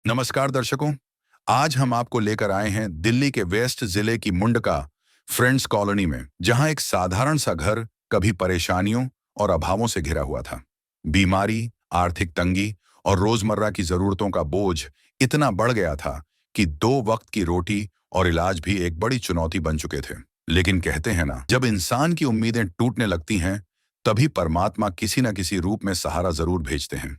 नमस्कार दर्शकों। आज हम आपको लेकर आए हैं दिल्ली के वेस्ट जिले की मुंडका फ्रेंड्स कॉलोनी में, जहां एक साधारण सा घर कभी परेशानियों और अभावों से घिरा हुआ था। बीमारी, आर्थिक तंगी और रोजमर्रा की जरूरतों का बोझ इतना बढ़ गया था कि 2 वक्त की रोटी और इलाज भी एक बड़ी चुनौती बन चुके थे। लेकिन कहते हैं ना, जब इंसान की उम्मीदें टूटने लगती हैं, तभी परमात्मा किसी न किसी रूप में सहारा जरूर भेजते हैं।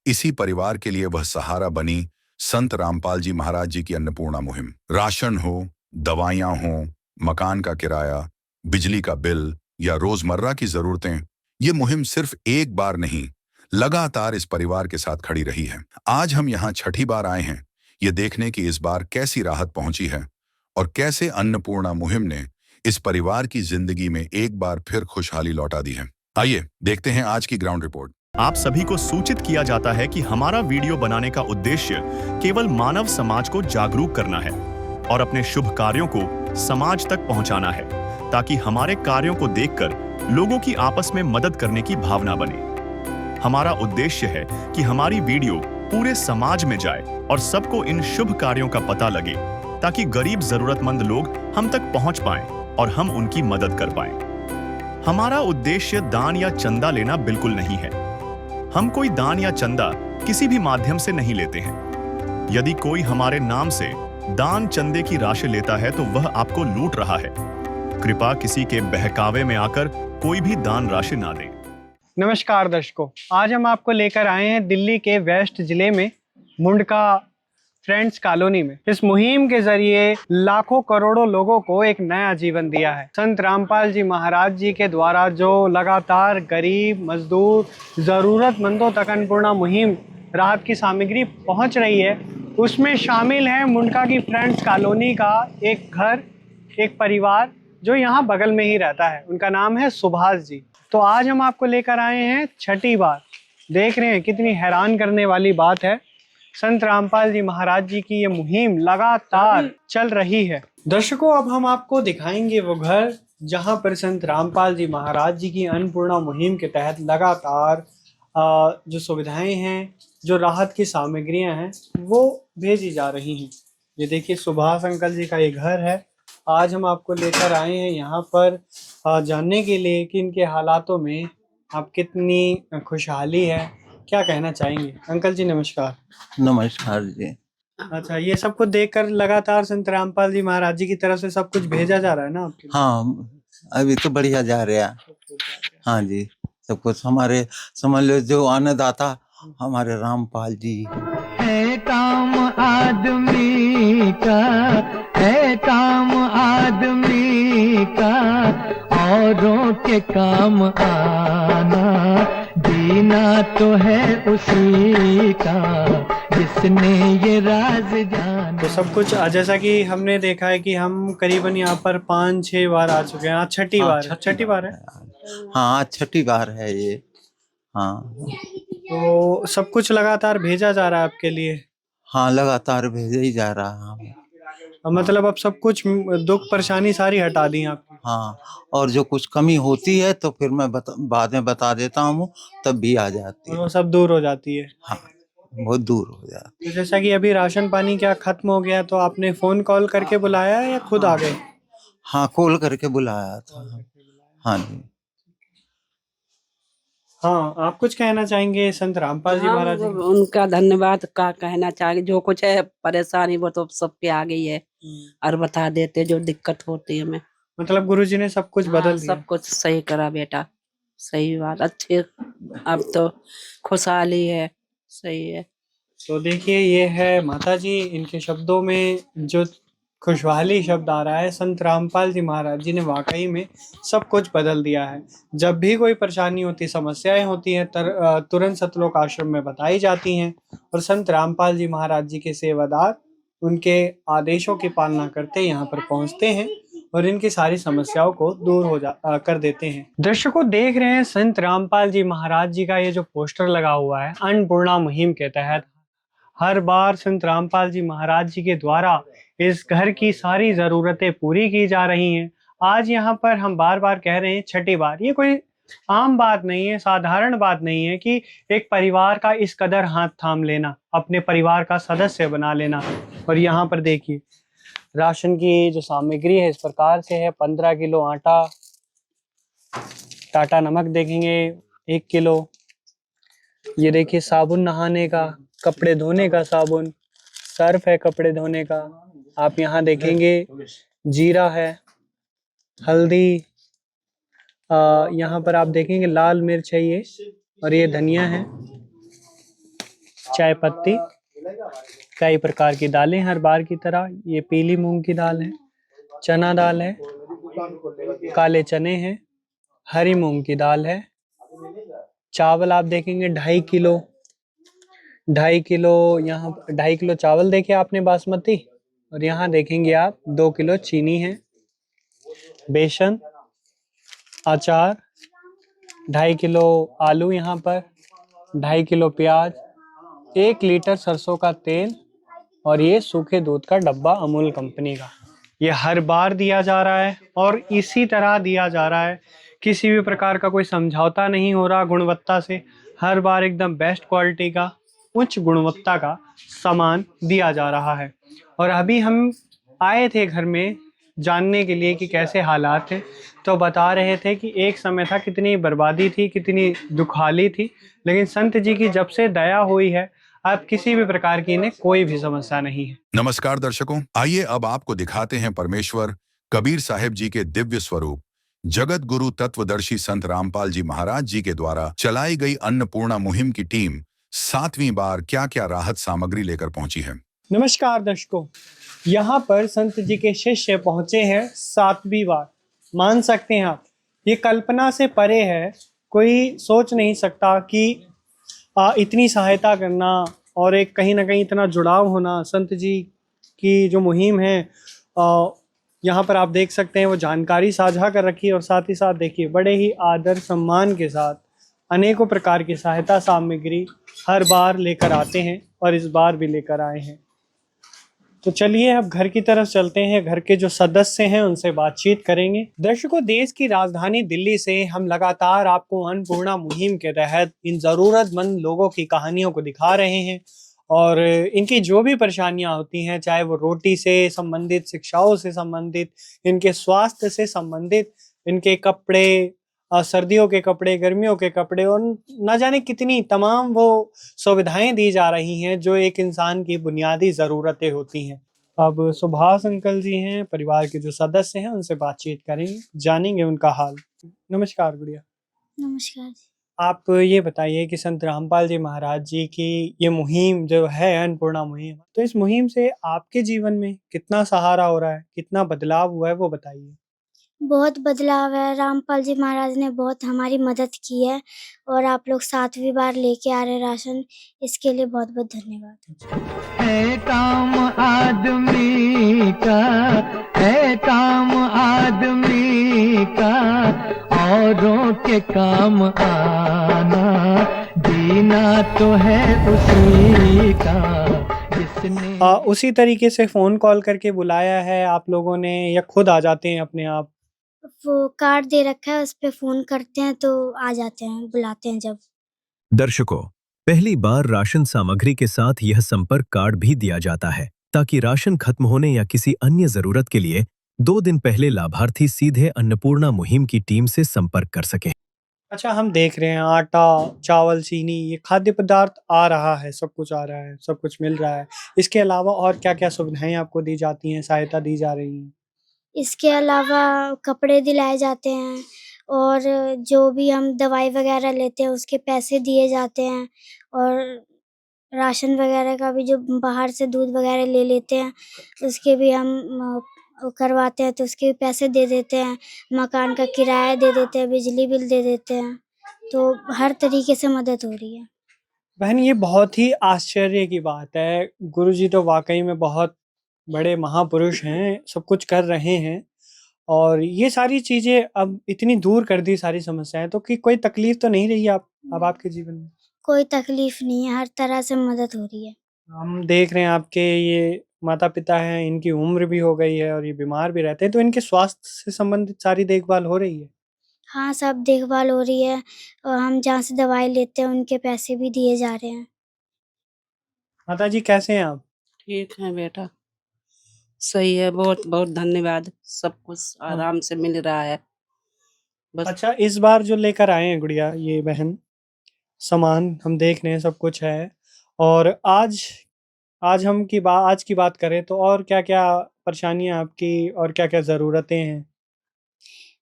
इसी परिवार के लिए वह सहारा बनी संत रामपाल जी महाराज जी की अन्नपूर्णा मुहिम। राशन हो, दवाइयां हो, मकान का किराया, बिजली का बिल या रोजमर्रा की जरूरतें, ये मुहिम सिर्फ एक बार नहीं, लगातार इस परिवार के साथ खड़ी रही है। आज हम यहाँ छठी बार आए हैं, ये देखने की इस बार कैसी राहत पहुंची है और कैसे अन्नपूर्णा मुहिम ने इस परिवार की जिंदगी में एक बार फिर खुशहाली लौटा दी है। आइए देखते हैं आज की ग्राउंड रिपोर्ट। आप सभी को सूचित किया जाता है कि हमारा वीडियो बनाने का उद्देश्य केवल मानव समाज को जागरूक करना है और अपने शुभ कार्यों को समाज तक पहुंचाना है, ताकि हमारे कार्यों को देखकर लोगों की आपस में मदद करने की भावना बने। हमारा उद्देश्य है कि हमारी वीडियो पूरे समाज में जाए और सबको इन शुभ कार्यों का पता लगे, ताकि गरीब जरूरतमंद लोग हम तक पहुंच पाएं और हम उनकी मदद कर पाएं। हमारा उद्देश्य दान या चंदा लेना बिल्कुल नहीं है। हम कोई दान या चंदा किसी भी माध्यम से नहीं लेते हैं। यदि कोई हमारे नाम से दान चंदे की राशि लेता है तो वह आपको लूट रहा है। कृपया किसी के बहकावे में आकर कोई भी दान राशि ना दें। नमस्कार दर्शकों, आज हम आपको लेकर आए हैं दिल्ली के वेस्ट जिले में मुंडका फ्रेंड्स कॉलोनी में। इस मुहिम के जरिए लाखों करोड़ों लोगों को एक नया जीवन दिया है। संत रामपाल जी महाराज जी के द्वारा जो लगातार गरीब, मजदूर, जरूरतमंदों तक अन्नपूर्णा मुहिम राहत की सामग्री पहुंच रही है, उसमें शामिल है मुंडका की फ्रेंड्स कॉलोनी का एक घर, एक परिवार जो यहाँ बगल में ही रहता है। उनका नाम है सुभाष जी। तो आज हम आपको लेकर आए हैं छठी बार। देख रहे हैं कितनी हैरान करने वाली बात है। संत रामपाल जी महाराज जी की ये मुहिम लगातार चल रही है। दर्शकों, अब हम आपको दिखाएंगे वो घर जहां पर संत रामपाल जी महाराज जी की अन्नपूर्णा मुहिम के तहत लगातार जो सुविधाएं हैं, जो राहत की सामग्रियां हैं, वो भेजी जा रही हैं। ये देखिए, सुभाष अंकल जी का ये घर है। आज हम आपको लेकर आए हैं यहाँ पर जानने के लिए कि इनके हालातों में आप कितनी खुशहाली है। क्या कहना चाहेंगे अंकल जी? नमस्कार। नमस्कार जी। अच्छा, ये सब कुछ देखकर लगातार संत रामपाल जी महाराज जी की तरफ से सब कुछ भेजा जा रहा है ना आपके? हाँ, अभी तो बढ़िया जा रहा है। हाँ जी, सब कुछ हमारे समझ लो जो अन्नदाता हमारे रामपाल जी है। काम आदमी का है, काम आदमी का औरों के काम आना, जीना तो है उसी का जिसने ये राज जाना। तो सब कुछ जैसा कि हमने देखा है कि हम करीबन यहाँ पर 5-6 बार आ चुके हैं। आज छठी बार है। हाँ, छठी बार है ये। हाँ, तो सब कुछ लगातार भेजा जा रहा है आपके लिए? हाँ, लगातार भेजा ही जा रहा है। मतलब अब सब कुछ दुख परेशानी सारी हटा दी आपकी? हाँ, और जो कुछ कमी होती है तो फिर मैं बाद में बता देता हूँ, तब भी आ जाती है। वो सब दूर हो जाती है? हाँ, बहुत दूर हो जाती है। तो जैसा कि अभी राशन पानी क्या खत्म हो गया, तो आपने फोन कॉल करके बुलाया है या खुद आ गए? हाँ, कॉल करके बुलाया था। हाँ जी। हाँ, आप कुछ कहना चाहेंगे संत रामपाल जी महाराज जी? उनका धन्यवाद का कहना चाहिए। जो कुछ है परेशानी वो तो सबके आ गई है और बता देते जो दिक्कत होती है हमें। मतलब गुरुजी ने सब कुछ बदल दिया? सब कुछ सही करा बेटा, सही बात, अच्छे। अब तो खुशहाली है, सही है। तो देखिए, ये है माता जी, इनके शब्दों में जो खुशहाली शब्द आ रहा है। संत रामपाल जी महाराज जी ने वाकई में सब कुछ बदल दिया है। जब भी कोई परेशानी होती, समस्याएं होती हैं, तुरंत सतलोक आश्रम में बताई जाती हैं और संत रामपाल जी महाराज जी के सेवादार उनके आदेशों की पालना करते यहाँ पर पहुँचते हैं और इनकी सारी समस्याओं को दूर कर देते हैं। दर्शकों, देख रहे हैं संत रामपाल जी महाराज जी का ये जो पोस्टर लगा हुआ है अन्नपूर्णा मुहिम के तहत। हर बार संत रामपाल जी महाराज जी के द्वारा इस घर की सारी जरूरतें पूरी की जा रही हैं। आज यहाँ पर हम बार बार कह रहे हैं छठी बार। ये कोई आम बात नहीं है, साधारण बात नहीं है कि एक परिवार का इस कदर हाथ थाम लेना, अपने परिवार का सदस्य बना लेना। और यहाँ पर देखिए राशन की जो सामग्री है इस प्रकार से है। 15 किलो आटा, टाटा नमक देखेंगे 1 किलो, ये देखिए साबुन नहाने का, कपड़े धोने का साबुन, सर्फ है कपड़े धोने का। आप यहाँ देखेंगे जीरा है, हल्दी, यहाँ पर आप देखेंगे लाल मिर्च है ये, और ये धनिया है, चाय पत्ती, कई प्रकार की दालें हर बार की तरह। ये पीली मूंग की दाल है, चना दाल है, काले चने हैं, हरी मूंग की दाल है। चावल आप देखेंगे 2.5 किलो, 2.5 किलो, यहाँ 2.5 किलो चावल देखे आपने बासमती, और यहाँ देखेंगे आप 2 किलो चीनी है, बेसन, अचार, 2.5 किलो आलू यहाँ पर, 2.5 किलो प्याज, 1 लीटर सरसों का तेल, और ये सूखे दूध का डब्बा अमूल कंपनी का। ये हर बार दिया जा रहा है और इसी तरह दिया जा रहा है, किसी भी प्रकार का कोई समझौता नहीं हो रहा गुणवत्ता से। हर बार एकदम बेस्ट क्वालिटी का, उच्च गुणवत्ता का सामान दिया जा रहा है। और अभी हम आए थे घर में जानने के लिए कि कैसे हालात हैं, तो बता रहे थे कि एक समय था कितनी बर्बादी थी, कितनी दुखाली थी, लेकिन संत जी की जब से दया हुई है अब किसी भी प्रकार की इन्हें कोई भी समस्या नहीं है। नमस्कार दर्शकों, आइए अब आपको दिखाते हैं परमेश्वर कबीर साहिब जी के दिव्य स्वरूप जगत गुरु तत्वदर्शी संत रामपाल जी महाराज जी के द्वारा चलाई गई अन्नपूर्णा मुहिम की टीम 7वीं बार क्या क्या राहत सामग्री लेकर पहुंची है। नमस्कार दर्शकों, यहाँ पर संत जी के शिष्य पहुंचे हैं 7वीं बार। मान सकते हैं आप, ये कल्पना से परे है। कोई सोच नहीं सकता कि इतनी सहायता करना और एक कहीं ना कहीं इतना जुड़ाव होना। संत जी की जो मुहिम है, यहाँ पर आप देख सकते हैं वो जानकारी साझा कर रखी है, और साथ ही साथ देखिए बड़े ही आदर सम्मान के साथ अनेकों प्रकार की सहायता सामग्री हर बार लेकर आते हैं, और इस बार भी लेकर आए हैं। तो चलिए अब घर की तरफ चलते हैं, घर के जो सदस्य हैं उनसे बातचीत करेंगे। दर्शकों, देश की राजधानी दिल्ली से हम लगातार आपको अन्नपूर्णा मुहिम के तहत इन जरूरतमंद लोगों की कहानियों को दिखा रहे हैं, और इनकी जो भी परेशानियां होती हैं, चाहे वो रोटी से संबंधित, शिक्षाओं से संबंधित, इनके स्वास्थ्य से संबंधित, इनके कपड़े, सर्दियों के कपड़े, गर्मियों के कपड़े, और न जाने कितनी तमाम वो सुविधाएं दी जा रही हैं जो एक इंसान की बुनियादी ज़रूरतें होती हैं। अब सुभाष अंकल जी हैं, परिवार के जो सदस्य हैं, उनसे बातचीत करेंगे, जानेंगे उनका हाल। नमस्कार गुड़िया। नमस्कार। आप ये बताइए कि संत रामपाल जी महाराज जी की ये मुहिम जो है अन्नपूर्णा मुहिम, तो इस मुहिम से आपके जीवन में कितना सहारा हो रहा है, कितना बदलाव हुआ है, वो बताइए। बहुत बदलाव है, रामपाल जी महाराज ने बहुत हमारी मदद की है, और आप लोग 7वीं बार लेके आ रहे हैं राशन, इसके लिए बहुत-बहुत धन्यवाद। है काम आदमी का, है काम आदमी का, औरों के काम आना, जीना तो है उसी का जिसने उसी तरीके से फ़ोन कॉल करके बुलाया है आप लोगों ने, या खुद आ जाते हैं अपने आप? वो कार्ड दे रखा है, उस पे फ़ोन करते हैं तो आ जाते हैं, बुलाते हैं जब। दर्शकों, पहली बार राशन सामग्री के साथ यह संपर्क कार्ड भी दिया जाता है, ताकि राशन खत्म होने या किसी अन्य जरूरत के लिए 2 दिन पहले लाभार्थी सीधे अन्नपूर्णा मुहिम की टीम से संपर्क कर सकें। अच्छा, हम देख रहे हैं आटा, चावल, चीनी, ये खाद्य पदार्थ आ रहा है, सब कुछ आ रहा है, सब कुछ मिल रहा है। इसके अलावा और क्या-क्या सुविधाएं आपको दी जाती हैं, सहायता दी जा रही है? इसके अलावा कपड़े दिलाए जाते हैं, और जो भी हम दवाई वगैरह लेते हैं उसके पैसे दिए जाते हैं, और राशन वगैरह का भी जो बाहर से दूध वगैरह ले लेते हैं उसके भी हम करवाते हैं तो उसके भी पैसे दे देते हैं, मकान का किराया दे देते हैं, बिजली बिल दे देते हैं, तो हर तरीके से मदद हो रही है। बहन, ये बहुत ही आश्चर्य की बात है। गुरुजी तो वाक़ई में बहुत बड़े महापुरुष हैं, सब कुछ कर रहे हैं, और ये सारी चीज़ें अब इतनी दूर कर दी सारी समस्याएँ, तो कि कोई तकलीफ़ तो नहीं रही अब आपके जीवन में? कोई तकलीफ नहीं है, हर तरह से मदद हो रही है। हम देख रहे हैं आपके ये माता-पिता हैं, इनकी उम्र भी हो गई है और ये बीमार भी रहते हैं, तो इनके स्वास्थ्य से संबंधित सारी देखभाल हो रही है? हाँ, सब देखभाल हो रही है और हम जहाँ से दवाई लेते हैं उनके पैसे भी दिए जा रहे हैं। माता जी कैसे हैं आप? ठीक है बेटा, सही है। बहुत बहुत धन्यवाद। सब कुछ आराम से मिल रहा है बस। अच्छा, इस बार जो लेकर आए हैं गुड़िया, ये बहन, सामान हम देख रहे हैं सब कुछ है। और आज आज की बात करें तो और क्या-क्या परेशानियाँ आपकी और क्या-क्या ज़रूरतें हैं?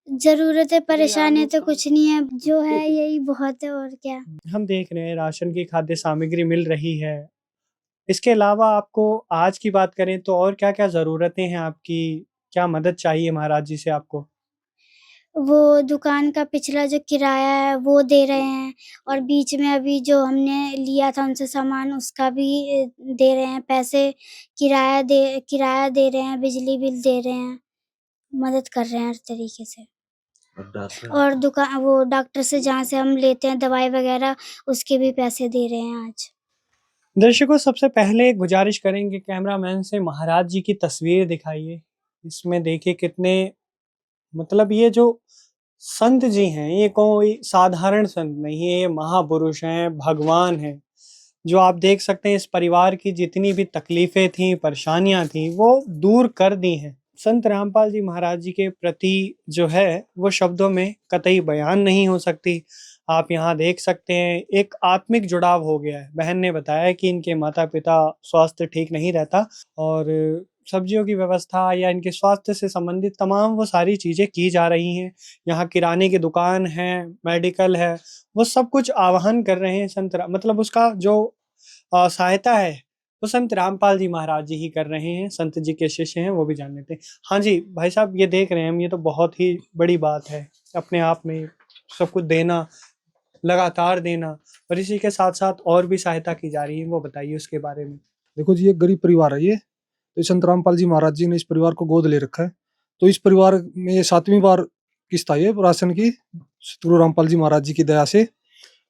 ज़रूरतें, परेशानियाँ तो कुछ नहीं है, जो है यही बहुत है और क्या। हम देख रहे हैं राशन की खाद्य सामग्री मिल रही है। इसके अलावा आपको आज की बात करें तो और क्या-क्या ज़रूरतें हैं आपकी? क्या मदद चाहिए महाराज जी से आपको? वो दुकान का पिछला जो किराया है वो दे रहे हैं और बीच में अभी जो हमने लिया था उनसे सामान उसका भी दे रहे हैं पैसे, किराया दे रहे हैं, बिजली बिल दे रहे हैं, मदद कर रहे हैं हर तरीके से। और वो डॉक्टर से जहाँ से हम लेते हैं दवाई वगैरह उसके भी पैसे दे रहे हैं आज। दर्शकों, सबसे पहले एक गुजारिश करेंगे कैमरामैन से, महाराज जी की तस्वीर दिखाइए। इसमें देखिए कितने, मतलब ये जो संत जी हैं ये कोई साधारण संत नहीं है, ये महापुरुष हैं, भगवान हैं। जो आप देख सकते हैं इस परिवार की जितनी भी तकलीफें थी, परेशानियां थी, वो दूर कर दी हैं। संत रामपाल जी महाराज जी के प्रति जो है वो शब्दों में कतई बयान नहीं हो सकती। आप यहाँ देख सकते हैं एक आत्मिक जुड़ाव हो गया है। बहन ने बताया कि इनके माता-पिता स्वास्थ्य ठीक नहीं रहता और सब्जियों की व्यवस्था या इनके स्वास्थ्य से संबंधित तमाम वो सारी चीज़ें की जा रही हैं। यहाँ किराने की दुकान है, मेडिकल है, वो सब कुछ आह्वान कर रहे हैं मतलब उसका जो सहायता है वो संत रामपाल जी महाराज जी ही कर रहे हैं। संत जी के शिष्य हैं, वो भी जान लेते हैं। हाँ जी, भाई साहब ये देख रहे हैं हम, ये तो बहुत ही बड़ी बात है। अपने आप में सब कुछ देना, लगातार देना और इसी के साथ-साथ और भी सहायता की जा रही है, वो बताइए उसके बारे में? देखो जी, एक गरीब परिवार है ये। तो संत रामपाल जी महाराज जी ने इस परिवार को गोद ले रखा है। तो इस परिवार में ये 7वीं बार किस्त आई है राशन की, सतगुरु रामपाल जी महाराज जी की दया से।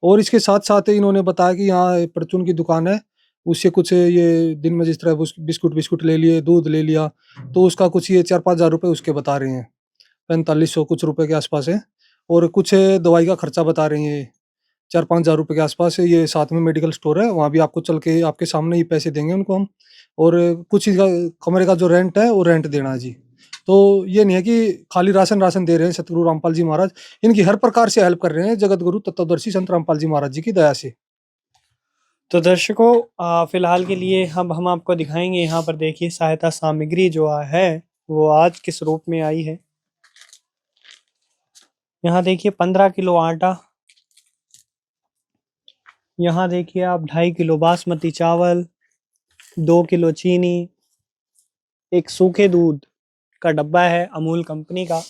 और इसके साथ-साथ इन्होंने बताया कि यहाँ परचून की दुकान है, उससे कुछ ये दिन में जिस तरह बिस्कुट ले लिए, दूध ले लिया, तो उसका कुछ ये 4-5 हज़ार रुपए उसके बता रहे हैं। 4500 कुछ रुपए के आसपास है। और कुछ दवाई का खर्चा बता रही हैं, 4-5 हज़ार रुपए के आसपास है। ये साथ में मेडिकल स्टोर है, वहाँ भी आपको चल के आपके सामने ही पैसे देंगे उनको हम। और कुछ इसका कमरे का जो रेंट है वो रेंट देना है जी। तो ये नहीं है कि खाली राशन दे रहे हैं सतगुरु रामपाल जी महाराज, इनकी हर प्रकार से हेल्प कर रहे हैं जगत गुरु तत्वदर्शी संत रामपाल जी महाराज जी की दया से। तो दर्शकों, फिलहाल के लिए हम आपको दिखाएंगे। यहाँ पर देखिए सहायता सामग्री जो है वो आज किस रूप में आई है। यहाँ देखिए 15 किलो आटा, यहाँ देखिए आप 2.5 किलो बासमती चावल, 2 किलो चीनी, एक सूखे दूध का डब्बा है अमूल कंपनी का,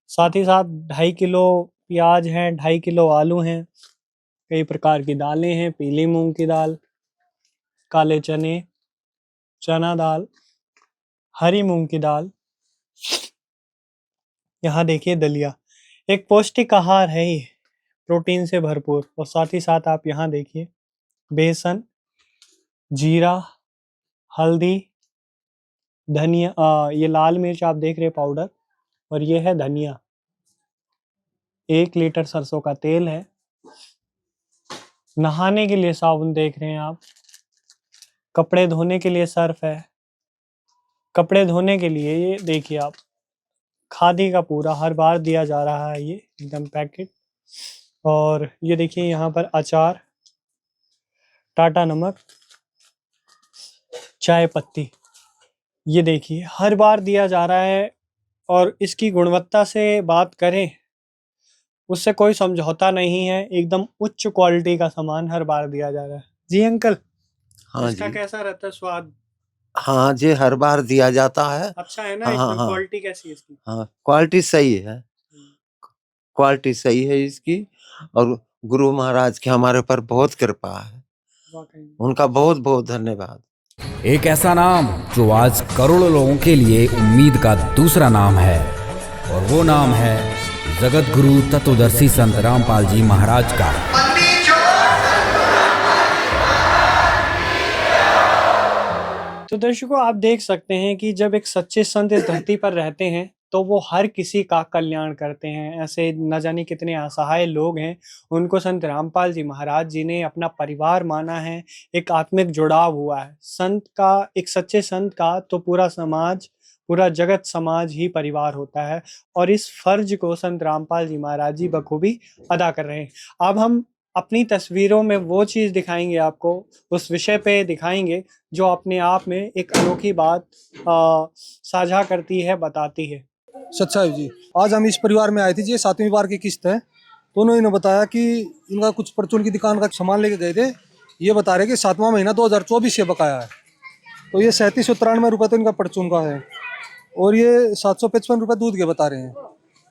साथ ही साथ 2.5 किलो प्याज हैं, 2.5 किलो आलू हैं, कई प्रकार की दालें हैं, पीली मूंग की दाल, काले चने, चना दाल, हरी मूंग की दाल, यहाँ देखिए दलिया। एक पौष्टिक आहार है ये, प्रोटीन से भरपूर। और साथ ही साथ आप यहाँ देखिए बेसन, जीरा, हल्दी, धनिया, ये लाल मिर्च आप देख रहे हैं पाउडर, और ये है धनिया। 1 लीटर सरसों का तेल है। नहाने के लिए साबुन देख रहे हैं आप। कपड़े धोने के लिए सर्फ है। कपड़े धोने के लिए ये देखिए आप, खादी का पूरा हर बार दिया जा रहा है ये एकदम पैकेट। और ये देखिए यहाँ पर अचार, टाटा नमक, चाय पत्ती, ये देखिए हर बार दिया जा रहा है। और इसकी गुणवत्ता से बात करें, उससे कोई समझौता नहीं है, एकदम उच्च क्वालिटी का सामान हर बार दिया जा रहा है। जी अंकल, हाँ इसका जी। कैसा रहता है स्वाद? हाँ जी, हर बार दिया जाता है। अच्छा है ना? हाँ, इसमें हाँ। क्वालिटी कैसी है इसकी? हाँ, क्वालिटी सही है। क्वालिटी सही है इसकी। और गुरु महाराज की हमारे ऊपर बहुत कृपा है। वाकई में। उनका बहुत-बहुत धन्यवाद। एक ऐसा नाम जो आज करोड़ों लोगों के लिए उम्मीद का दूसरा नाम है, और वो नाम है जगत गुरु तत्वदर्शी संत रामपाल जी महाराज का। तो दर्शकों, आप देख सकते हैं कि जब एक सच्चे संत इस धरती पर रहते हैं तो वो हर किसी का कल्याण करते हैं। ऐसे न जाने कितने असहाय लोग हैं, उनको संत रामपाल जी महाराज जी ने अपना परिवार माना है, एक आत्मिक जुड़ाव हुआ है। संत का, एक सच्चे संत का तो पूरा समाज, पूरा जगत समाज ही परिवार होता है, और इस फर्ज को संत रामपाल जी महाराज जी बखूबी अदा कर रहे हैं। अब हम अपनी तस्वीरों में वो चीज़ दिखाएंगे आपको, उस विषय पे दिखाएंगे जो अपने आप में एक अनोखी बात साझा करती है, बताती है। सच्चाई जी, आज हम इस परिवार में आए थे, ये 7वीं बार की किस्त है। तो उन्होंने बताया कि इनका कुछ परचून की दुकान का सामान लेके गए थे, ये बता रहे कि 7वां महीना 2024 से बकाया है। तो ये 3793 रुपये तो इनका परचून का है, और ये 755 रुपये दूध के बता रहे हैं।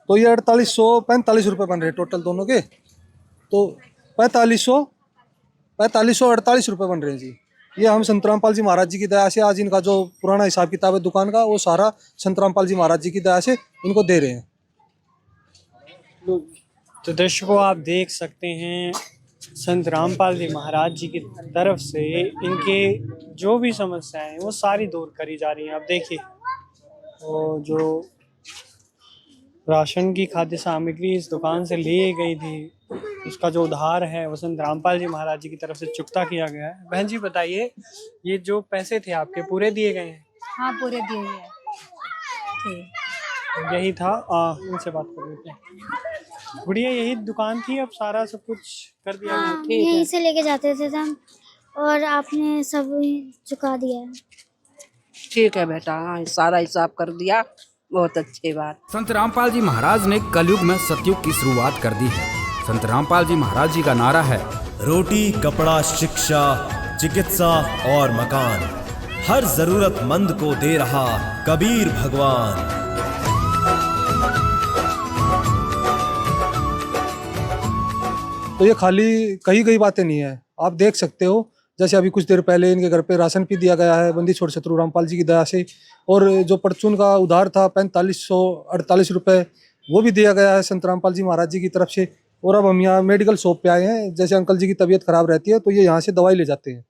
तो ये 4845 रुपये बन रहे टोटल दोनों के। तो 4548 रुपये बन रहे हैं जी। ये हम संत रामपाल जी महाराज जी की दया से आज इनका जो पुराना हिसाब किताब है दुकान का, वो सारा संत रामपाल जी महाराज जी की दया से इनको दे रहे हैं। तो दर्शकों, आप देख सकते हैं संत रामपाल जी महाराज जी की तरफ से इनके जो भी समस्याएं हैं वो सारी दूर करी जा रही हैं। आप देखिए, वो जो राशन की खाद्य सामग्री इस दुकान से ली गई थी, उसका जो उधार है वो संत रामपाल जी महाराज जी की तरफ से चुकता किया गया है। बहन जी बताइए, ये जो पैसे थे आपके पूरे दिए गए हैं? हाँ, पूरे दिए गए हैं। यही था, इनसे बात कर लेते हैं। गुड़िया, यही दुकान थी, अब सारा सब कुछ कर दिया गया? हाँ, यहीं से लेके जाते थे हम, और आपने सब चुका दिया है। ठीक है बेटा, हाँ, सारा हिसाब कर दिया, बहुत अच्छी बात। संत रामपाल जी महाराज ने कलयुग में सतयुग की शुरुआत कर दी है। संत रामपाल जी महाराज जी का नारा है, रोटी, कपड़ा, शिक्षा, चिकित्सा और मकान, हर जरूरतमंद को दे रहा कबीर भगवान। तो ये खाली कही गई बातें नहीं है, आप देख सकते हो। जैसे अभी कुछ देर पहले इनके घर पे राशन भी दिया गया है बंदी छोड़ शत्रु रामपाल जी की दया से, और जो परचून का उधार था 4548 रुपये, वो भी दिया गया है संत रामपाल जी महाराज जी की तरफ से। और अब हम यहाँ मेडिकल शॉप पे आए हैं, जैसे अंकल जी की तबीयत खराब रहती है तो ये यहाँ से दवाई ले जाते हैं।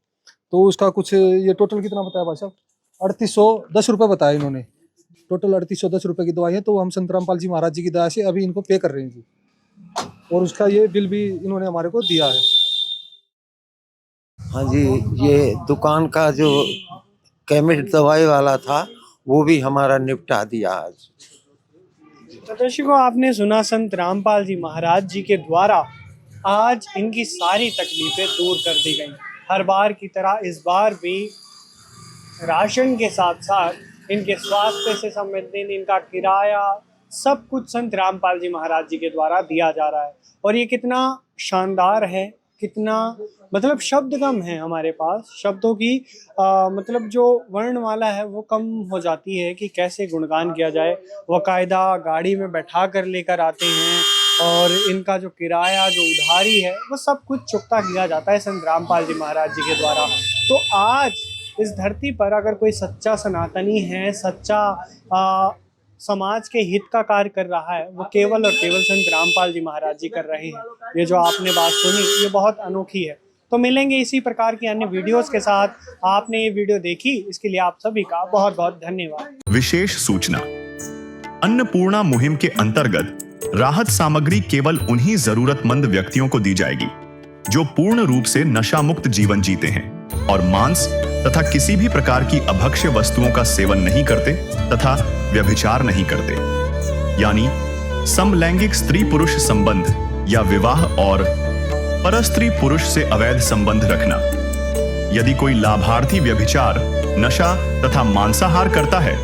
तो उसका कुछ, ये टोटल कितना बताया भाई साहब? 3810 रुपये बताया इन्होंने। टोटल 3810 रुपये की दवाई है। तो हम संत रामपाल जी महाराज जी की दया से अभी इनको पे कर रहे हैं जी, और उसका ये बिल भी इन्होंने हमारे को दिया है। हाँ जी, ये दुकान का जो केमिस्ट दवाई वाला था वो भी हमारा निपटा दिया आज। तो दर्शकों, आपने सुना संत रामपाल जी महाराज जी के द्वारा आज इनकी सारी तकलीफें दूर कर दी गई। हर बार की तरह इस बार भी राशन के साथ साथ इनके स्वास्थ्य से संबंधित इनका किराया सब कुछ संत रामपाल जी महाराज जी के द्वारा दिया जा रहा है। और ये कितना शानदार है, कितना मतलब शब्द कम है हमारे पास, शब्दों की मतलब जो वर्णमाला है वो कम हो जाती है कि कैसे गुणगान किया जाए। बाकायदा गाड़ी में बैठा कर लेकर आते हैं, और इनका जो किराया, जो उधारी है, वो सब कुछ चुकता किया जाता है संत रामपाल जी महाराज जी के द्वारा। तो आज इस धरती पर अगर कोई सच्चा सनातनी है, सच्चा समाज के हित का कार्य कर रहा है, वो केवल और केवल संत रामपाल जी महाराज जी कर रहे हैं। ये जो आपने बात सुनी, ये बहुत अनोखी है। तो मिलेंगे इसी प्रकार की अन्य वीडियोस के साथ। आपने ये वीडियो देखी, इसके लिए आप सभी का बहुत बहुत धन्यवाद। विशेष सूचना, अन्नपूर्णा मुहिम के अंतर्गत राहत सामग्री केवल उन्हीं जरूरतमंद व्यक्तियों को दी जाएगी जो पूर्ण रूप से नशा मुक्त जीवन जीते हैं और मांस तथा किसी भी प्रकार की अभक्ष्य वस्तुओं का सेवन नहीं करते तथा व्यभिचार नहीं करते, यानी समलैंगिक स्त्री पुरुष संबंध या विवाह और परस्त्री पुरुष से अवैध संबंध रखना। यदि कोई लाभार्थी व्यभिचार, नशा तथा मांसाहार करता है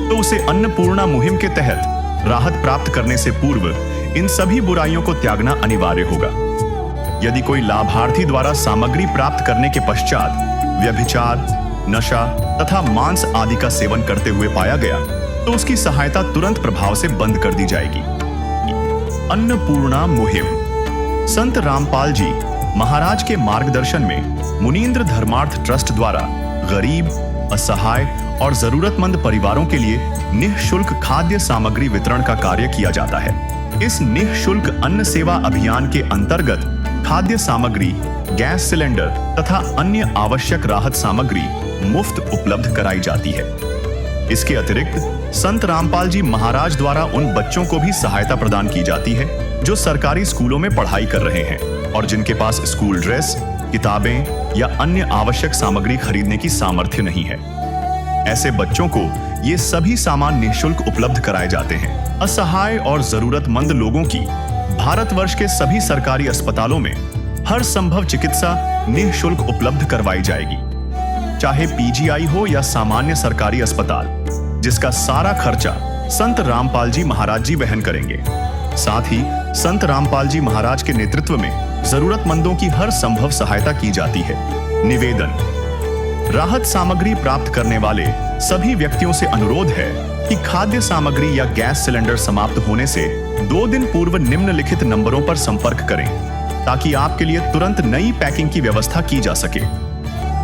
तो उसे अन्नपूर्णा मुहिम के तहत राहत प्राप्त करने से पूर्व इन सभी बुराइयों को त्यागना अनिवार्य होगा। यदि कोई लाभार्थी द्वारा सामग्री प्राप्त करने के पश्चात व्यभिचार, नशा तथा मांस आदि का सेवन करते हुए पाया गया तो उसकी सहायता तुरंत प्रभाव से बंद कर दी जाएगी। अन्नपूर्णा मुहिम संत रामपाल जी महाराज के मार्गदर्शन में मुनीन्द्र धर्मार्थ ट्रस्ट द्वारा गरीब, असहाय और जरूरतमंद परिवारों के लिए निःशुल्क खाद्य सामग्री वितरण का कार्य किया जाता है। इस निःशुल्क अन्न सेवा अभियान के अंतर्गत खाद्य सामग्री, गैस सिलेंडर तथा अन्य आवश्यक राहत सामग्री मुफ्त उपलब्ध कराई जाती है। इसके अतिरिक्त संत रामपाल जी महाराज द्वारा उन बच्चों को भी सहायता प्रदान की जाती है जो सरकारी स्कूलों में पढ़ाई कर रहे हैं और जिनके पास स्कूल ड्रेस, किताबें या अन्य आवश्यक सामग्री खरीदने की सामर्थ्य नहीं है। ऐसे बच्चों को ये सभी सामान निःशुल्क उपलब्ध कराए जाते हैं। असहाय और जरूरतमंद लोगों की भारतवर्ष के सभी सरकारी अस्पतालों में हर संभव चिकित्सा निःशुल्क उपलब्ध करवाई जाएगी, चाहे पीजीआई हो या सामान्य सरकारी अस्पताल, जिसका सारा खर्चा संत रामपाल जी महाराज जी वहन करेंगे। साथ ही संत रामपाल जी महाराज के नेतृत्व में जरूरतमंदों की हर संभव सहायता की जाती है। निवेदन: राहत सामग्री प्राप्त करने वाले सभी व्यक्तियों से अनुरोध है कि खाद्य सामग्री या गैस सिलेंडर समाप्त होने से 2 दिन पूर्व निम्नलिखित नंबरों पर संपर्क करें ताकि आपके लिए तुरंत नई पैकिंग की व्यवस्था की जा सके।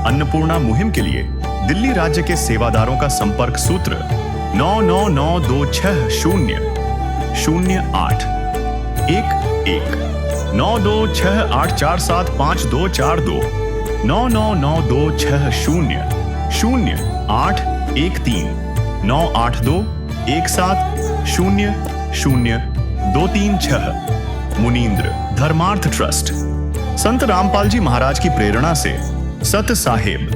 अन्नपूर्णा मुहिम के लिए दिल्ली राज्य के सेवादारों का संपर्क सूत्र 9992600811 9268475242 9992600813 98217000236। मुनींद्र धर्मार्थ ट्रस्ट। संत रामपाल जी महाराज की प्रेरणा से सत साहेब